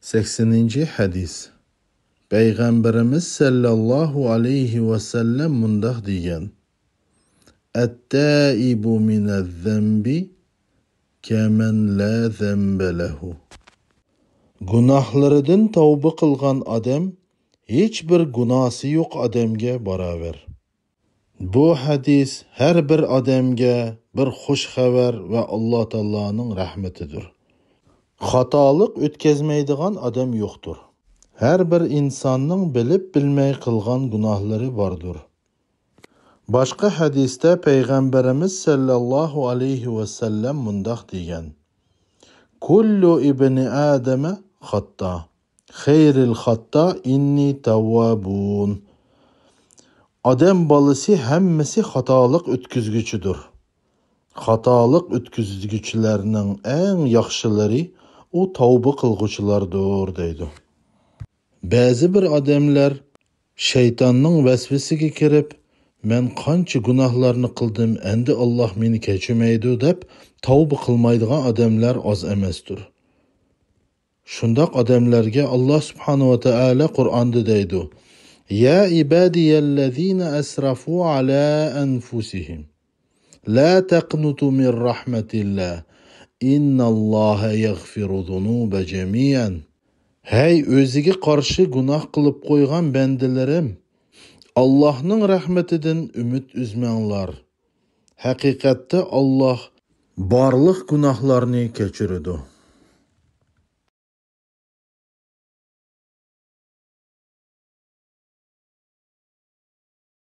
80. hadis. Peygamberimiz sallallahu aleyhi ve sellem mundaq degan: "Et-taibu minez-zembi kemen la zembe lehu." Günahlarından tavba qilgan adam hiç bir günahı yok adamga baraber. Bu hadis her bir adamga bir xush xabar ve Allah Taala'nın rahmetidir. Xatalık ötkazmaydigan adam yoktur. Her bir insanın bilip bilmey qilgan günahları vardır. Başka hadiste Peygamberimiz sallallahu aleyhi ve sellem mundaq degan: "Kullu ibni Adem'e hatta, hayril hatta inni tawwabun." Adam balısı hemmesi hatalık ötküzgüçüdür. Hatalık ötküzgüçülerinin en yaxşıları o tavba qılğıçılardır deydi. Bazı bir adamlar şeytanın vesvesige kirip, "Men qancha günahlarını qıldım, endi Allah meni kechirmaydi" deb tavba qılmaydigan adamlar az emasdir. Şundaq adamlarga Allah subhanahu wa ta'ala Qur'onda deydi: "Ya ibadiyellezina asrafu ala anfusihim la taqnutu min rahmetillah. İnnallaha yaghfiru zunuba jami'an." Hey özüge qarşı günah qılıp qoygan bendelerim, Allah'ın rahmetinden ümit üzmеңlar. Haqiqatda Allah barlıq günahlarını keçiridi.